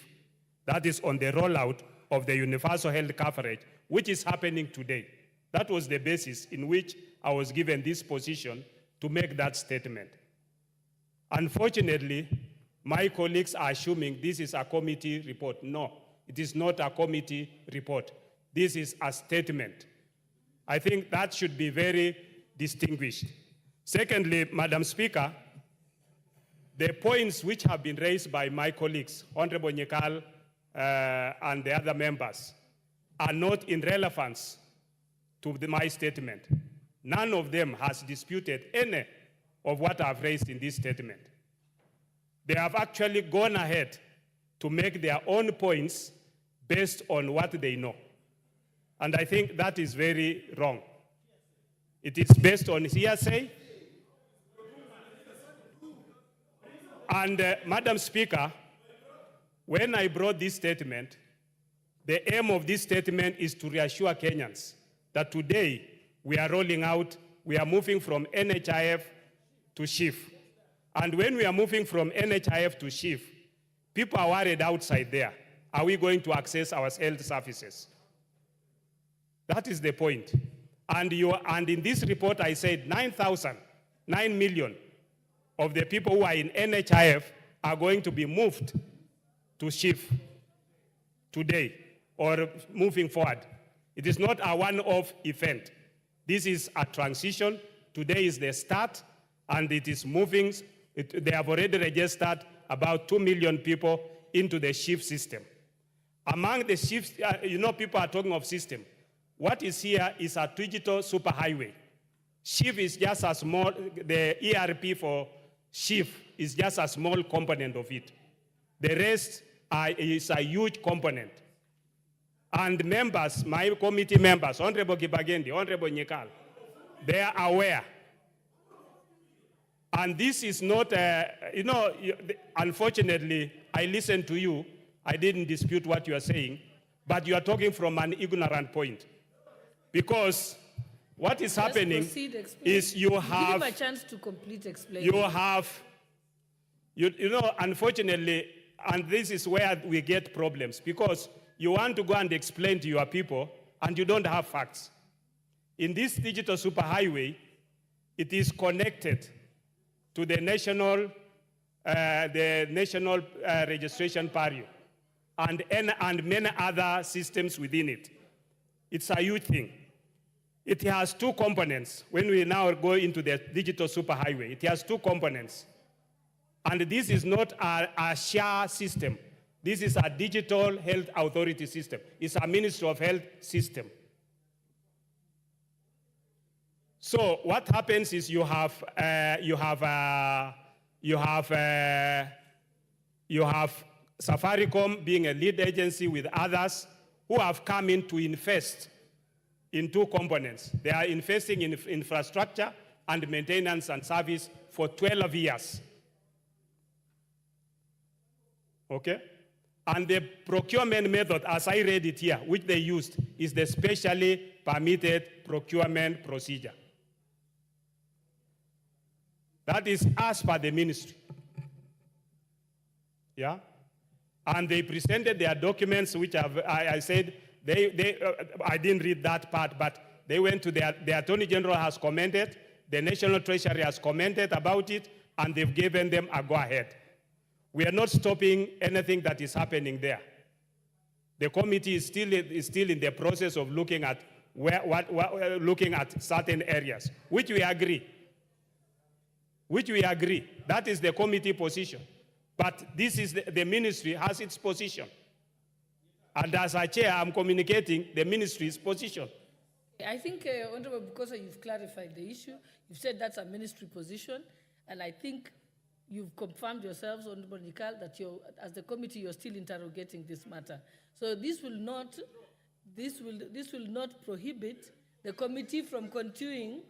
That is on the rollout of the universal health coverage, which is happening today. That was the basis in which I was given this position to make that statement. Unfortunately, my colleagues are assuming this is a committee report. No, it is not a committee report. This is a statement. I think that should be very distinguished. Secondly, Madam Speaker, the points which have been raised by my colleagues, Honorable Nyekal and the other members, are not in relevance to my statement. None of them has disputed any of what I've raised in this statement. They have actually gone ahead to make their own points based on what they know. And I think that is very wrong. It is based on hearsay. And Madam Speaker, when I brought this statement, the aim of this statement is to reassure Kenyans that today we are rolling out, we are moving from NHIF to SHIF. And when we are moving from NHIF to SHIF, people are worried outside there. Are we going to access our health services? That is the point. And in this report, I said 9 million of the people who are in NHIF are going to be moved to SHIF today or moving forward. It is not a one-off event. This is a transition. Today is the start, and it is moving. They have already registered about 2 million people into the SHIF system. Among the SHIFs, people are talking of system. What is here is a digital superhighway. SHIF is just a small, the ERP for SHIF is just a small component of it. The rest is a huge component. And members, my committee members, Honorable Kibagendi, Honorable Nyekal, they are aware. And this is not, unfortunately, I listened to you, I didn't dispute what you are saying, but you are talking from an ignorant point. Because what is happening is you have... Give him a chance to complete explaining. You have... You know, unfortunately, and this is where we get problems, because you want to go and explain to your people, and you don't have facts. In this digital superhighway, it is connected to the national registration barrier and many other systems within it. It's a huge thing. It has two components. When we now go into the digital superhighway, it has two components. And this is not a SHA system. This is a digital health authority system. It's a Ministry of Health system. So what happens is you have Safaricom being a lead agency with others who have come in to invest in two components. They are investing in infrastructure and maintenance and service for 12 years. Okay? And the procurement method, as I read it here, which they used, is the specially permitted procurement procedure. That is as per the ministry. Yeah? And they presented their documents, which I said, I didn't read that part, but they went to the Attorney General has commented, the National Treasury has commented about it, and they've given them a go-ahead. We are not stopping anything that is happening there. The committee is still in the process of looking at looking at certain areas, which we agree. That is the committee position. But this is the ministry has its position. And as a chair, I'm communicating the ministry's position. I think, Honorable Bukosa, you've clarified the issue. You've said that's a ministry position. And I think you've confirmed yourselves, Honorable Nyikal, that as the committee, you're still interrogating this matter. So this will not prohibit the committee from continuing.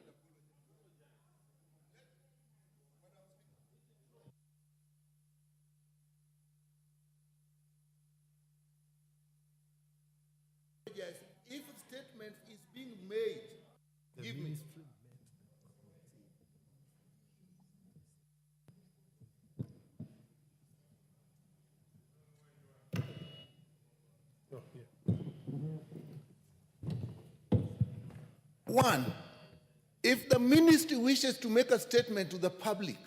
If a statement is being made, give me. One, if the ministry wishes to make a statement to the public,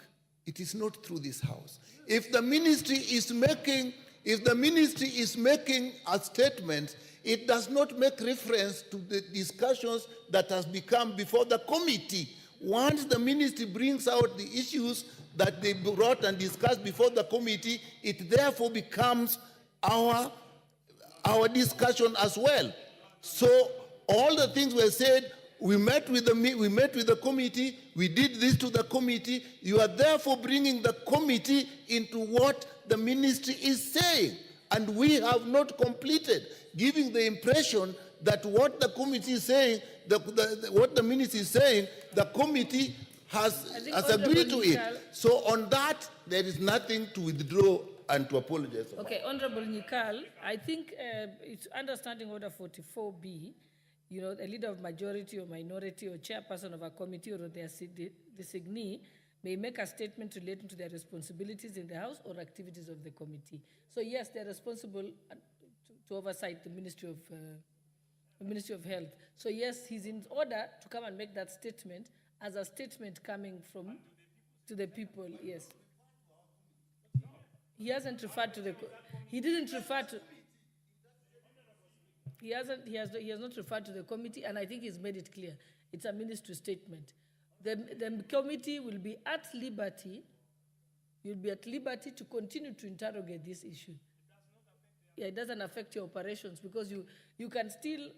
it is not through this house. If the ministry is making a statement, it does not make reference to the discussions that has become before the committee. Once the ministry brings out the issues that they brought and discussed before the committee, it therefore becomes our discussion as well. So all the things were said, we met with the committee, we did this to the committee. You are therefore bringing the committee into what the ministry is saying. And we have not completed, giving the impression that what the committee is saying, what the ministry is saying, the committee has agreed to it. So on that, there is nothing to withdraw and to apologize about. Okay, Honorable Nyikal, I think it's understanding Order 44B, you know, the leader of majority or minority or chairperson of a committee or their designee may make a statement relating to their responsibilities in the House or activities of the committee. So yes, they're responsible to oversight the Ministry of Health. So yes, he's in order to come and make that statement as a statement coming from to the people. Yes. He hasn't referred to he didn't refer to. He has not referred to the committee, and I think he's made it clear. It's a ministry statement. The committee will be at liberty. You'll be at liberty to continue to interrogate this issue. Yeah, it doesn't affect your operations because you can still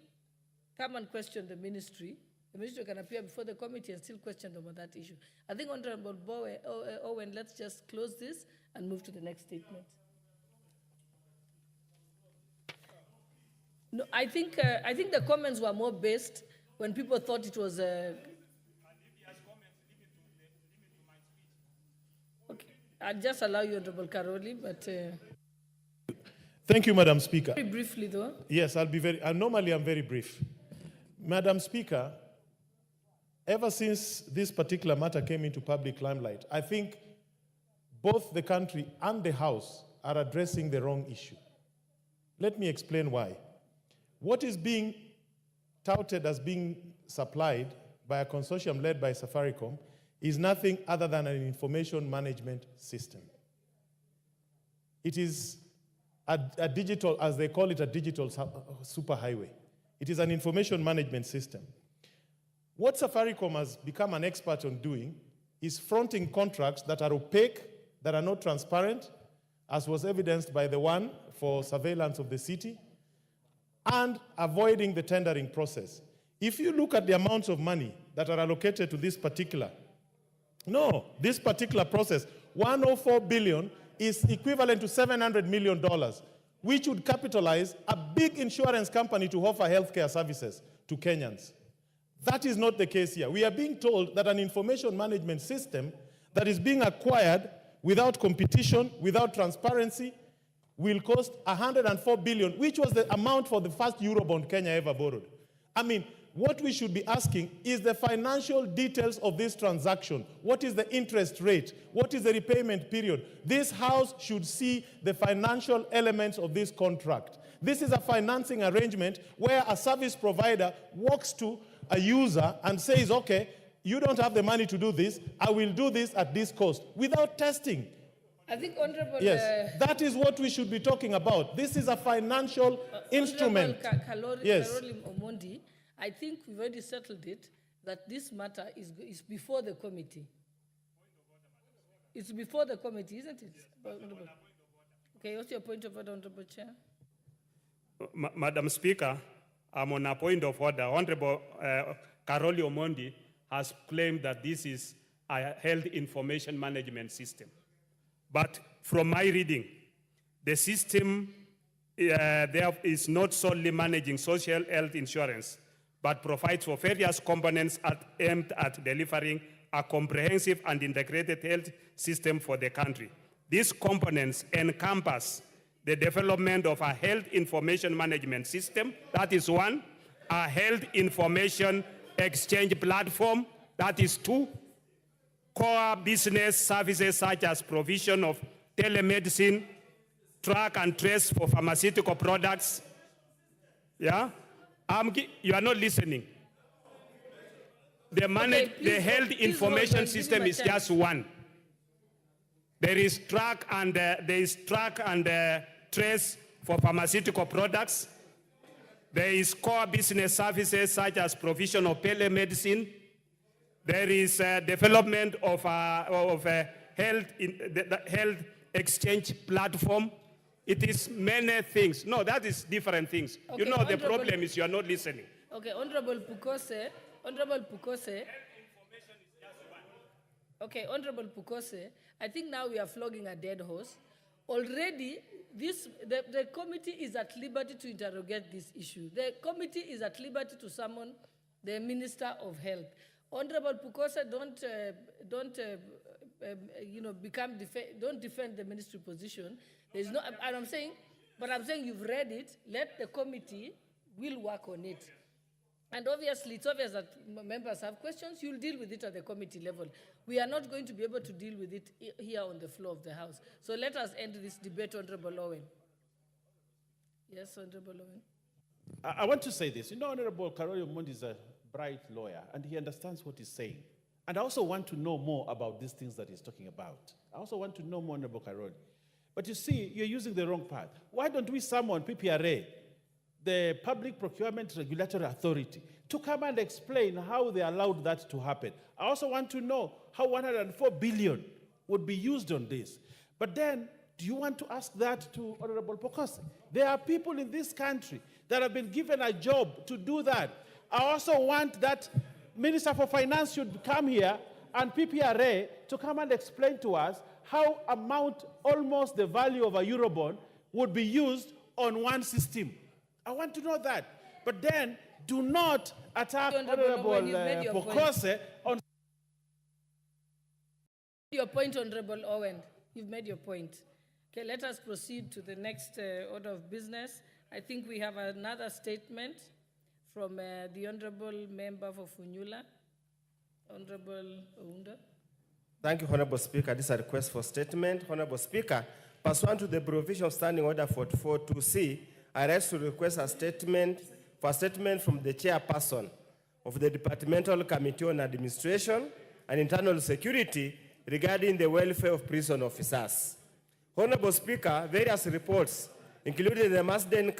come and question the ministry. The ministry can appear before the committee and still question them on that issue. I think, Honorable Owen, let's just close this and move to the next statement. No, I think the comments were more based when people thought it was okay, I'll just allow you, Honorable Karoli, but... Thank you, Madam Speaker. Very briefly, though. Yes, normally I'm very brief. Madam Speaker, ever since this particular matter came into public limelight, I think both the country and the House are addressing the wrong issue. Let me explain why. What is being touted as being supplied by a consortium led by Safaricom is nothing other than an information management system. It is a digital, as they call it, a digital superhighway. It is an information management system. What Safaricom has become an expert on doing is fronting contracts that are opaque, that are not transparent, as was evidenced by the one for surveillance of the city, and avoiding the tendering process. If you look at the amounts of money that are allocated to this particular process, 104 billion is equivalent to $700 million, which would capitalize a big insurance company to offer healthcare services to Kenyans. That is not the case here. We are being told that an information management system that is being acquired without competition, without transparency, will cost 104 billion, which was the amount for the first Eurobond Kenya ever borrowed. I mean, what we should be asking is the financial details of this transaction. What is the interest rate? What is the repayment period? This House should see the financial elements of this contract. This is a financing arrangement where a service provider walks to a user and says, okay, you don't have the money to do this, I will do this at this cost, without testing. I think Honorable... Yes, that is what we should be talking about. This is a financial instrument. Yes. Karoli Omondi, I think we've already settled it, that this matter is before the committee. It's before the committee, isn't it? Okay, what's your point of order, Honorable Chair? Madam Speaker, I'm on a point of order. Honorable Karoli Omondi has claimed that this is a health information management system. But from my reading, the system there is not solely managing social health insurance, but provides for various components aimed at delivering a comprehensive and integrated health system for the country. These components encompass the development of a health information management system, that is one, a health information exchange platform, that is two, core business services such as provision of telemedicine, track and trace for pharmaceutical products. Yeah? You are not listening. The health information system is just one. There is track and trace for pharmaceutical products. There is core business services such as provision of telemedicine. There is development of a health exchange platform. It is many things. No, that is different things. Okay, you know, the problem is you are not listening. Okay, Honorable Pukose. Okay, Honorable Pukose, I think now we are flogging a dead horse. Already, the committee is at liberty to interrogate this issue. The committee is at liberty to summon the Minister of Health. Honorable Pukose, don't defend the ministry position. There's no, and I'm saying you've read it. Let the committee will work on it. And obviously, it's obvious that members have questions. You'll deal with it at the committee level. We are not going to be able to deal with it here on the floor of the House. So let us end this debate, Honorable Owen. Yes, Honorable Owen. I want to say this. You know, Honorable Karoli Omondi is a bright lawyer, and he understands what he's saying. And I also want to know more about these things that he's talking about. I also want to know more, Honorable Karoli. But you see, you're using the wrong path. Why don't we summon PPRA, the Public Procurement Regulatory Authority, to come and explain how they allowed that to happen? I also want to know how 104 billion would be used on this. But then, do you want to ask that to Honorable Pukose? There are people in this country that have been given a job to do that. I also want that Minister for Finance should come here and PPRA to come and explain to us how almost the value of a Eurobond would be used on one system. I want to know that. But then, do not attack Honorable Pukose on... Your point, Honorable Owen. You've made your point. Okay, let us proceed to the next order of business. I think we have another statement from the Honorable Member for Funyula, Honorable Ounda. Thank you, Honorable Speaker. This is a request for statement. Honorable Speaker, pursuant to the provision of Standing Order 44.2c, I rise to request a statement from the chairperson of the Departmental Committee on Administration and Internal Security regarding the welfare of prison officers. Honorable Speaker, various reports, including the Masden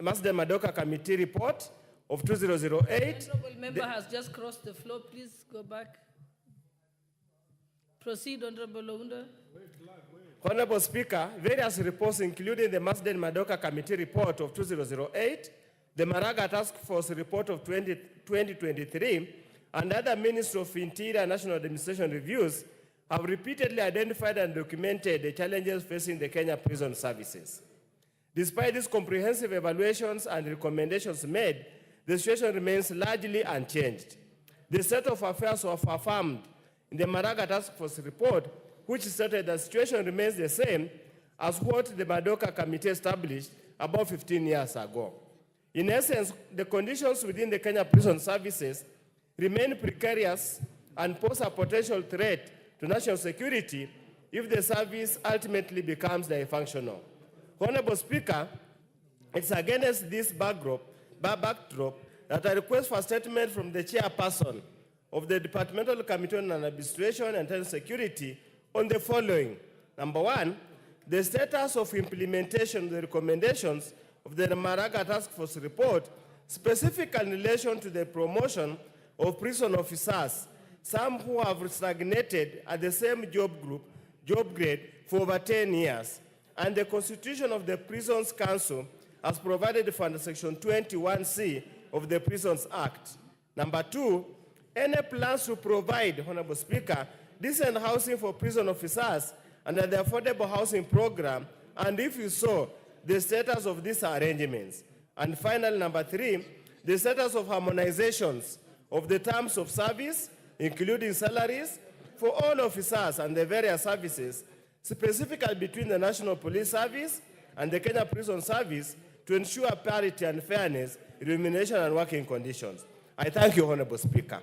Madoka Committee report of 2008. The Honorable Member has just crossed the floor. Please go back. Proceed, Honorable Ounda. Honorable Speaker, various reports, including the Masden Madoka Committee report of 2008, the Maraga Task Force report of 2023, and other Ministry of Interior and National Administration reviews, have repeatedly identified and documented the challenges facing the Kenya prison services. Despite these comprehensive evaluations and recommendations made, the situation remains largely unchanged. The state of affairs was affirmed in the Maraga Task Force report, which stated the situation remains the same as what the Madoka Committee established about 15 years ago. In essence, the conditions within the Kenya prison services remain precarious and pose a potential threat to national security if the service ultimately becomes dysfunctional. Honorable Speaker, it's against this backdrop that I request for a statement from the chairperson of the Departmental Committee on Administration and Internal Security on the following. Number one, the status of implementation of the recommendations of the Maraga Task Force report, specifically in relation to the promotion of prison officers, some who have stagnated at the same job grade for over 10 years, and the constitution of the Prisons Council as provided for under Section 21C of the Prisons Act. Number two, any plans to provide, Honorable Speaker, decent housing for prison officers under the Affordable Housing Program, and if you saw, the status of these arrangements. And finally, number three, the status of harmonizations of the terms of service, including salaries, for all officers and the various services, specifically between the National Police Service and the Kenya Prison Service, to ensure parity and fairness, remuneration and working conditions. I thank you, Honorable Speaker.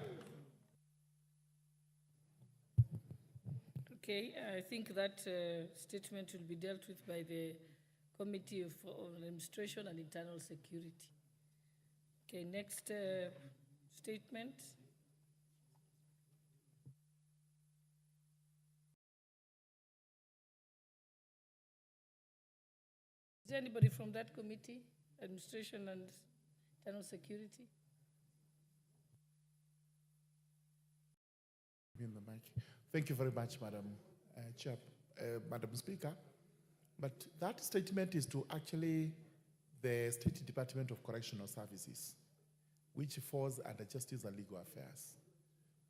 Okay, I think that statement will be dealt with by the Committee for Administration and Internal Security. Okay, next statement. Is there anybody from that committee, Administration and Internal Security? In the mic. Thank you very much, Madam Madam Speaker. But that statement is to actually the State Department of Correctional Services, which falls under Justice and Legal Affairs.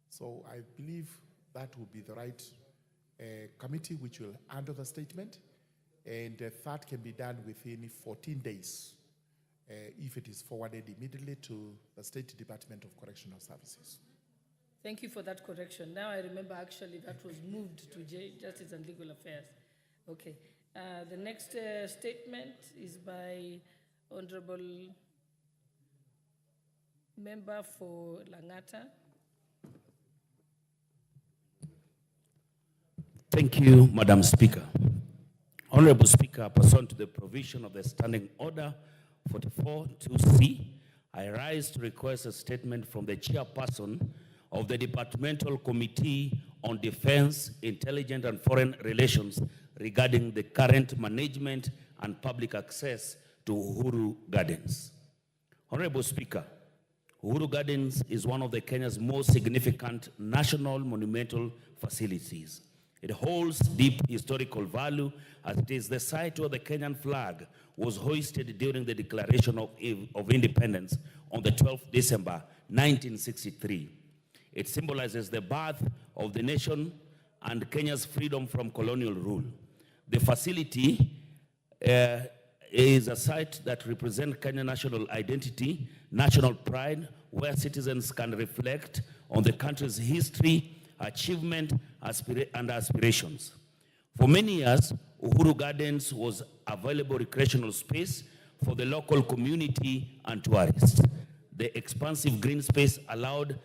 So I believe that will be the right committee which will handle the statement, and that can be done within 14 days if it is forwarded immediately to the State Department of Correctional Services. Thank you for that correction. Now I remember actually that was moved to Justice and Legal Affairs. Okay. The next statement is by Honorable Member for Langata. Thank you, Madam Speaker. Honorable Speaker, pursuant to the provision of the Standing Order 44.2c, I rise to request a statement from the chairperson of the Departmental Committee on Defense, Intelligence and Foreign Relations regarding the current management and public access to Uhuru Gardens. Honorable Speaker, Uhuru Gardens is one of the Kenya's most significant national monumental facilities. It holds deep historical value as it is the site where the Kenyan flag was hoisted during the Declaration of Independence on the 12th December 1963. It symbolizes the birth of the nation and Kenya's freedom from colonial rule. The facility is a site that represents Kenyan national identity, national pride, where citizens can reflect on the country's history, achievement, and aspirations. For many years, Uhuru Gardens was available recreational space for the local community and tourists. The expansive green space allowed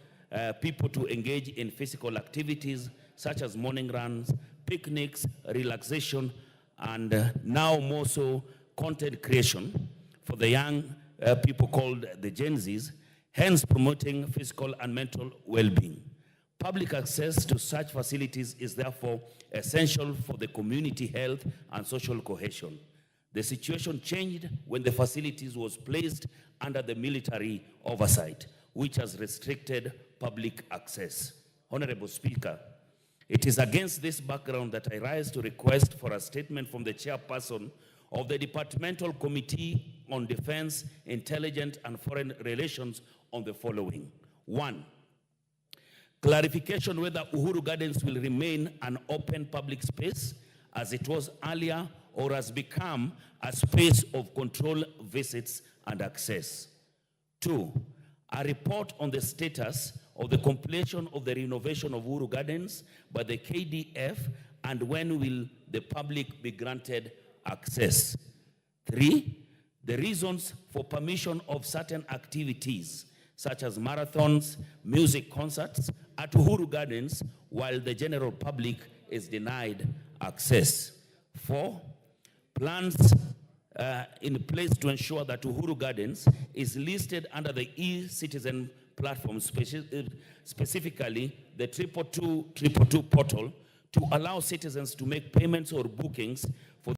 people to engage in physical activities such as morning runs, picnics, relaxation, and now more so content creation for the young people called the Gen Zs, hence promoting physical and mental well-being. Public access to such facilities is therefore essential for the community health and social cohesion. The situation changed when the facilities was placed under the military oversight, which has restricted public access. Honorable Speaker, it is against this background that I rise to request for a statement from the chairperson of the Departmental Committee on Defense, Intelligence and Foreign Relations on the following. 1, clarification whether Uhuru Gardens will remain an open public space as it was earlier or has become a space of control visits and access. 2, a report on the status of the completion of the renovation of Uhuru Gardens by the KDF and when will the public be granted access. 3, the reasons for permission of certain activities such as marathons, music concerts at Uhuru Gardens while the general public is denied access. 4, plans in place to ensure that Uhuru Gardens is listed under the e-citizen platform, specifically the 222 portal, to allow citizens to make payments or bookings for